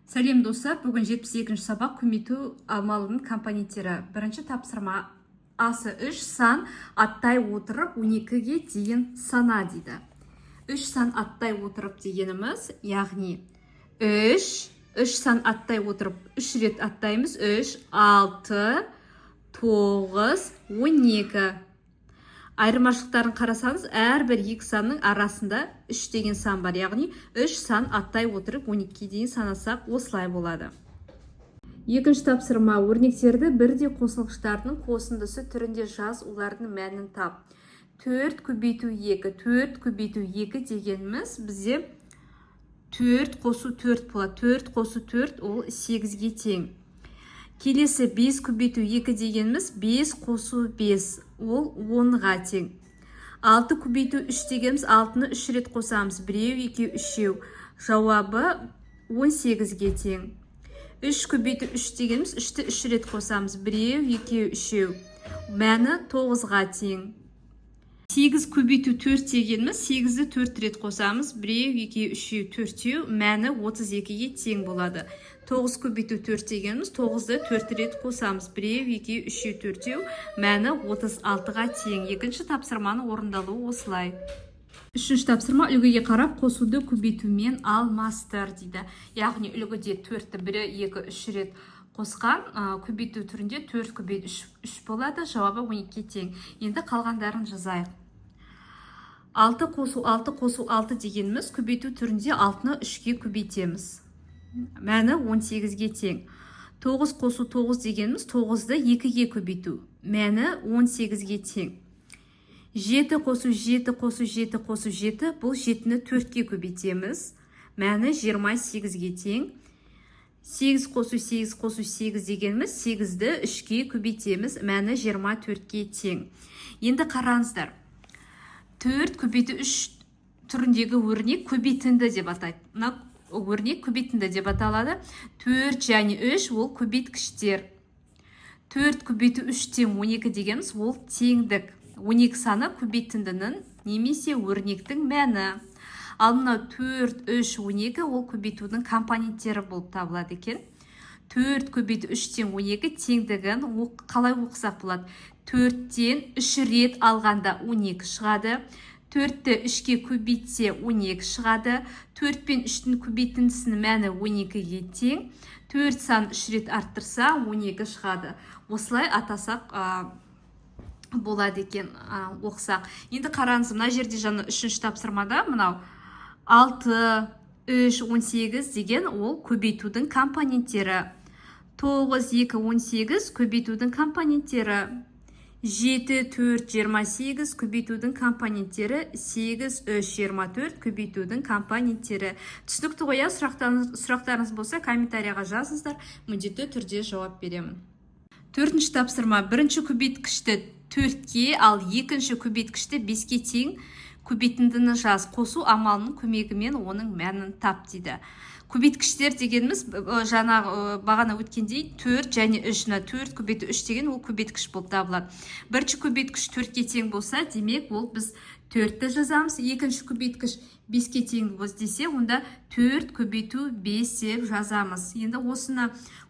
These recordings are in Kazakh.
Сәлем достар, бүгін 72-ші сабақ көмейту амалының компоненттері. Бірінші тапсырма асы 3 сан аттай отырып 12-ге дейін сана дейді. 3 сан аттай отырып дегеніміз, яғни 3 сан аттай отырып 3 рет аттаймыз. 3, 6, 9, 12. Айырмашылықтарын қарасаңыз, әрбір екі санның арасында 3 деген сан бар. Яғни 3 сан аттай отырып 12-ге дейін санасақ, осылай болады. Екінші тапсырма өрнектерді бірдей қосылғыштардың қосындысы түрінде жаз, олардың мәнін тап. 4 көбейту 2. 4 көбейту 2 дегеніміз бізде 4 қосу 4 болады. 4 қосу 4 ол 8-ге тең. Келесі 5 көбейту 2 дегеніміз 5 қосу 5, ол 10-ға тең. 6 көбейту 3 дегеніміз 6-ны 3 рет қосамыз. 1, 2, 3. Жауабы 18-ге тең. 3 көбейту 3 дегеніміз 3-ті 3 рет қосамыз. 1, 2, 3. Мәні 9-ға тең. 8 көбейту 4 дегеніміз 8-ді 4 рет қосамыз. 1, 2, 3, 4. Мәні 32-ге тең болады. 9 көбейту 4 дегеніміз 9-ды 4 рет қосамыз. 1, 2, 3, 4. Мәні 36-ға тең. Екінші тапсырманың орындалуы осылай. Үшінші тапсырма үлгіге қарап қосуды көбейтумен алмастыр дейді. Яғни үлгіде 4-ті 1, 2, 3 рет қосқан, көбейту түрінде 4 көбейту 3 болады. Жауабы 12-ге тең. Енді қалғандарын жазайық. 6 қосу 6 дегеніміз көбейту түрінде 6-ны 3-ге көбейтеміз. Мәні 18-ге тең. 9 қосу 9 дегеніміз 9-ды 2-ге көбейту. Мәні 18-ге тең. 7 қосу 7 қосу 7 қосу 7 бұл 7-ні 4-ге көбейтеміз. Мәні 28-ге тең. 8 қосу 8 қосу 8 дегеніміз 8-ді 3-ге көбейтеміз. Мәні 24-ге тең. Енді қараңыздар. 4 көбейту 3 түріндегі өрнек көбейтінді деп атайды. Өрнек көбейтінді деп аталады. 4 және 3 ол көбейткіштер. 4 көбейту 3 тең 12 дегеніміз ол теңдік. 12 саны көбейтіндінің немесе өрнектің мәні. Ал мынау 4, 3, 12 ол көбейтудің компоненттері болып табылады екен. 4 көбейту 3 тең 12 теңдігін қалай оқысақ болады? 4-тен 3 рет алғанда 12 шығады. 4-ті 3-ке көбейтсе 12 шығады. 4 пен 3-тің көбейтіндісінің мәні 12-ге тең. 4 сан 3 рет арттырса 12 шығады. Осылай атасақ болады екен, оқысақ. Енді қараңыз, мына жерде жаңа 3-ші тапсырмада мынау 6, 3, 18 деген ол көбейтудің компоненттері. 9, 2, 18 көбейтудің компоненттері. 7, 4, 28 көбейтудің компоненттері. 8, 3, 24 көбейтудің компоненттері. Түсінікті ғой? Сұрақтарыңыз болса комментарияға жазыңыздар, міндетті түрде жауап беремін. Төртінші тапсырма. Бірінші көбейткішті 4-ке, ал екінші көбейткішті 5-ке тең көбейтіндіні жаз. Қосу амалының көмегімен оның мәнін тап дейді. Көбейткіштер дегеніміз бағана өткендей 4 және 3-на 4 көбейту 3 деген ол көбейткіш болып табылады. Бірінші көбейткіш 4-ке тең болса, демек ол біз 4-ті жазамыз. Екінші көбейткіш 5-ке тең десе, онда 4 көбейту 5 деп жазамыз. Енді осыны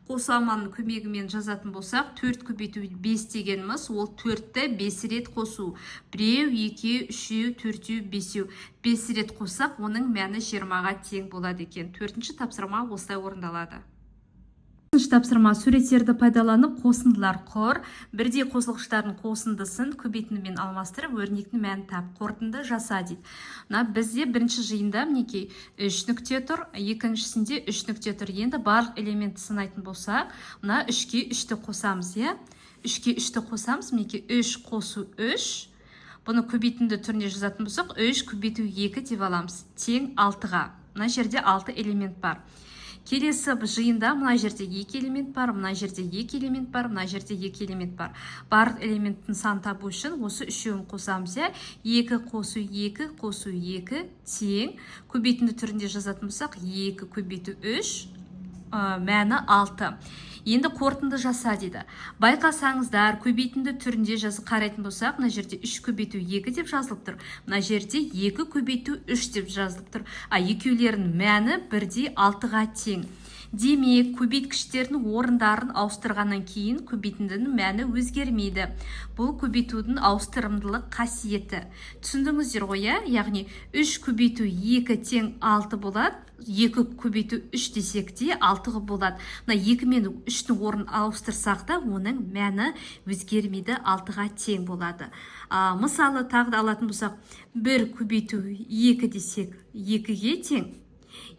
қосу амалының көмегімен жазатын болсақ, 4 көбейту 5 дегеніміз ол 4-ті 5 рет қосу. 1, 2, 3, 4, 5. 5 рет қоссақ, оның мәні 20-ға тең болады екен. Төртінші тапсырма осылай орындалады. Төртінші тапсырма суреттерді пайдаланып қосындылар құр. Бірдей қосылғыштардың қосындысын көбейтіндімен алмастырып, өрнектің мәнін тап. Қорытынды жаса дейді. Бізде бірінші жиында мінекей 3 нүкте тұр, екіншісінде 3 нүкте тұр. Енді барлық элементті санайтын болсақ, мына 3-ке 3-ті қосамыз, е? 3-ке 3-ті қосамыз, мінекей 3 қосу 3. Бұны көбейтінді түрінде жазатын болсақ, 3 көбейту 2 деп аламыз. Тең 6-ға. Мына жерде 6 элемент бар. Келесі жиында мына жерде 2 элемент бар, мына жерде 2 элемент бар, мына жерде 2 элемент бар. Барлық элементтің санын табу үшін осы үшеуін қосамыз. 2 қосу 2 қосу 2 тең. Көбейтінді түрінде жазатын болсақ, 2 көбейту 3, мәні 6. Енді қорытынды жаса дейді. Байқасаңыздар, көбейтінді түрінде қарайтын болсақ, мына жерде 3 көбейту 2 деп жазылып тұр. Мына жерде 2 көбейту 3 деп жазылып тұр. Екеулерінің мәні бірдей 6-ға тең. Демек, көбейткіштердің орындарын ауыстырғаннан кейін көбейтіндінің мәні өзгермейді. Бұл көбейтудің ауыстырымдылық қасиеті. Түсіндіңіздер ғой, яғни 3 көбейту 2 тең 6 болады. 2 көбейту 3 десек те 6 болады. 2 мен 3-дің орнын ауыстырсақ та, оның мәні өзгермейді, 6-ға тең болады. Мысалы, тағы да алатын болсақ, 1 көбейту 2 десек 2-ге тең.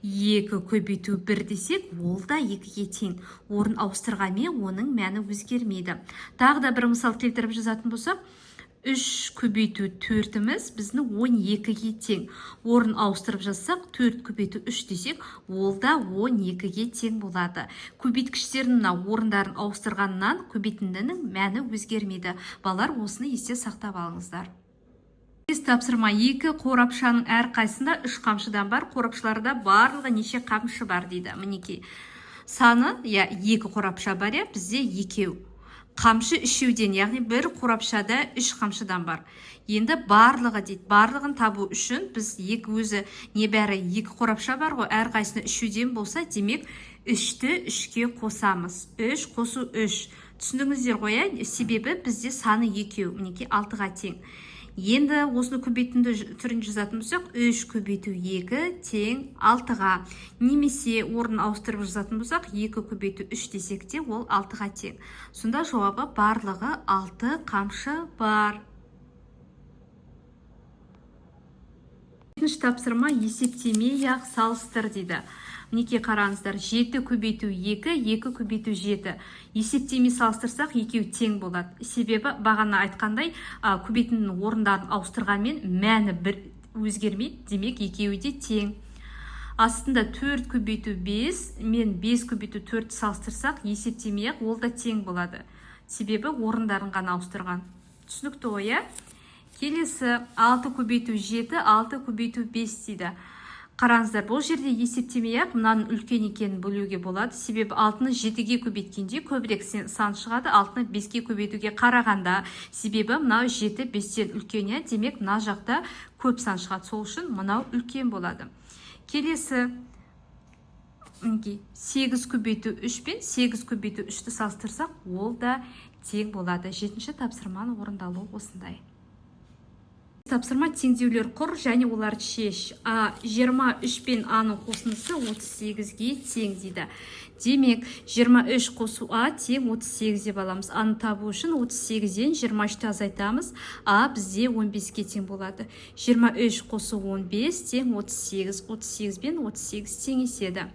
2 көбейту 1 десек, ол да 2-ге тең. Орын ауыстырғанмен оның мәні өзгермейді. Тағы да бір мысал келтіріп жазатын болсақ, 3 көбейту 4-іміз біздің 12-ге тең. Орын ауыстырып жазсақ, 4 көбейту 3 десек, ол да 12-ге тең болады. Көбейткіштердің орындарын ауыстырғаннан көбейтіндінің мәні өзгермейді. Балалар, осыны есте сақтап алыңыздар. Тапсырма 2. Қорапшаның әр қайсында 3 қамшыдан бар. Қорапшаларда барлығы неше қамшы бар дейді. Мінекей. Саны, 2 қорапша бар, бізде 2. Қамшы 3-ден, яғни бір қорапшада 3 қамшыдан бар. Енді барлығы дейді. Барлығын табу үшін біз өзі небәрі 2 қорапша бар ғой, әр қайсында 3-ден болса, демек 3-ті 3-ке қосамыз. 3 қосу 3. Түсіндіңіздер ғой, себебі бізде саны 2, мінекей 6-ға тең. Енді осыны көбейтінді түрін жазатын болсақ, 3 көбейту 2 тең 6-ға. Немесе орын ауыстырып жазатын болсақ, 2 көбейту 3 десек те, ол 6-ға тең. Сонда жауабы барлығы 6 қамшы бар. Тапсырма есептемей ақ салыстыр дейді. Мінекей қараңыздар, 7 көбейту 2, 2 көбейту 7. Есептемей салыстырсақ, екеуі тең болады. Себебі бағана айтқандай, көбейтінің орындарын ауыстырғанмен мәні бір өзгермейді, демек екеуі де тең. Астында 4 көбейту 5 мен 5 көбейту 4 салыстырсақ, есептемей ақ ол да тең болады. Себебі орындарын ғана ауыстырған. Түсінікті ғой, Келесі 6 көбейту 7, 6 көбейту 5 дейді. Қараңыздар, бұл жерде есептемей ақ мынаның үлкен екенін бөлуге болады. Себебі 6-ны 7-ге көбейткенде көбірек сан шығады, 6-ны 5-ге көбейтуге қарағанда. Себебі мынау 7 5-тен үлкен, демек мына жақта көп сан шығады. Сол үшін мынау үлкен болады. Келесі 8 көбейту 3 пен 8 көбейту 3-ті салыстырсақ, ол да тең болады. 7-ші тапсырманың орындалуы осындай. Тапсырма теңдеулер құр және оларды шеш. 23 пен А-ның қосындысы 38-ге тең дейді. Демек, 23 қосу А тең 38 деп аламыз. А-ны табу үшін 38-ден 23-ті азайтамыз. А бізде 15-ге тең болады. 23 қосу 15 тең 38. 38 бен 38 теңеседі.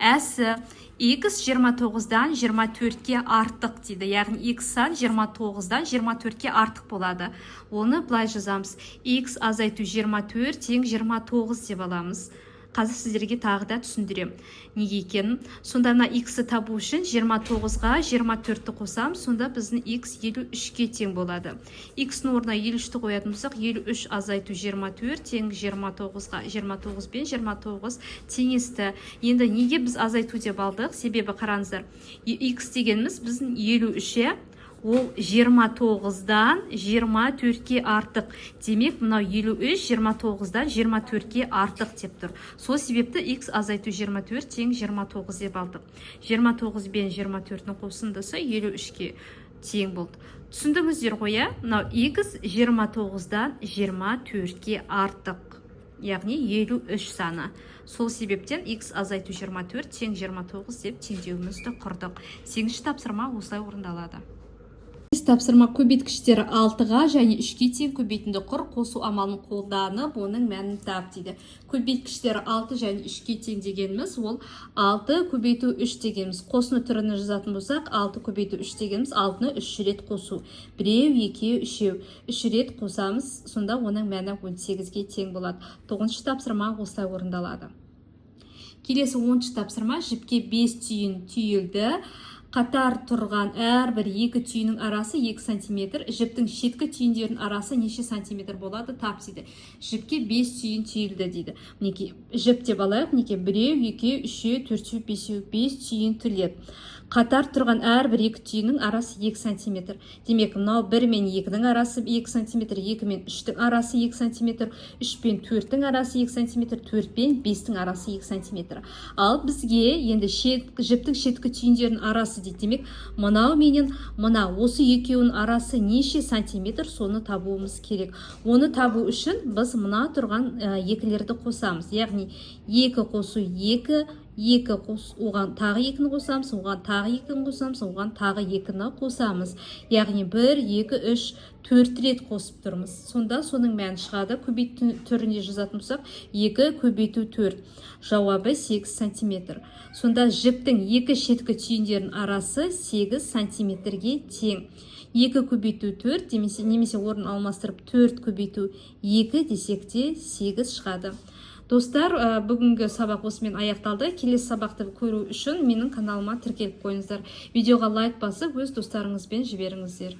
Әсі X 29-дан 24-ке артық дейді. Яғни X сан 29-дан 24-ке артық болады. Оны былай жазамыз. X азайту 24 тең 29 деп аламыз. Қазір сіздерге тағы да түсіндірем. Неге екенін. Сонда мына X-ті табу үшін 29-ға 24-ті қосам, сонда біздің X 53-ке тең болады. X-ның орнына 53-ті қоятын болсақ, 53 азайту 24 тең 29-ға. 29 бен 29 теңесті. Енді неге біз азайту деп алдық? Себебі қараңыздар. X дегеніміз біздің 53, ол 29-дан 24-ке артық. Демек, мынау 53 29-дан 24-ке артық деп тұр. Сол себепті X азайту 24 тең 29 деп алдық. 29 бен 24-ның қосындысы 53-ке тең болды. Түсіндіңіздер ғой, мынау X 29-дан 24-ке артық. Яғни 53 саны. Сол себептен X азайту 24 тең 29 деп теңдеуімізді құрдық. 8-ші тапсырма осылай орындалады. Тапсырма көбейткіштері 6-ға және 3-ке тең көбейтінді құр, қосу амалын қолданып, оның мәнін тап дейді. Көбейткіштері 6 және 3-ке тең дегеніміз, ол 6 көбейту 3 дегеніміз. Қосыны түріні жазатын болсақ, 6 көбейту 3 дегеніміз 6-ны 3 рет қосу. Біреу, екеу, үшеу. 3 рет қосамыз, сонда оның мәні 18-ге тең болады. 9-шы тапсырма осылай орындалады. Келесі 10-шы тапсырма, жіпке 5 түйін түйілді. қатар тұрған әрбір екі түйіннің арасы 2 сантиметр. Жіптің шеткі түйіндерінің арасы неше сантиметр болады? Тап дейді. Жіпке 5 түйін түйілді дейді. Мінекей, жіп деп алайық. Мінекей, 1, 2, 3, 4, 5 түйін түйіледі. Қатар тұрған әрбір екі түйіннің арасы 2 сантиметр. Демек, мынау 1 мен 2-дің арасы 2 сантиметр, 2 мен 3-дің арасы 2 сантиметр, 3 пен 4-дің арасы 2 сантиметр, 4 пен 5-дің арасы 2 сантиметр. Ал бізге енді жіптің шеткі түйіндерінің арасы дейді. Демек, мынау менен мына осы екеуінің арасы неше сантиметр, соны табуымыз керек. Оны табу үшін біз мына тұрған екілерді қосамыз. Яғни 2 қосу 2, 2 оған тағы 2-ні қосамыз, оған тағы 2-ні қосамыз, оған тағы 2-ні қосамыз. Яғни 1, 2, 3, 4 рет қосып тұрмыз. Сонда соның мәні шығады. Көбейту түрінде жазатын болсақ, 2 көбейту 4. Жауабы 8 сантиметр. Сонда жіптің екі шеткі түйіндерінің арасы 8 сантиметрге тең. 2 көбейту 4, немесе орын алмастырып 4 көбейту 2 десек те 8 шығады. Достар, бүгінгі сабақ осымен аяқталды. Келесі сабақты көру үшін менің каналыма тіркеліп қойыңыздар. Видеоға лайк басып, өз достарыңызбен жіберіңіздер.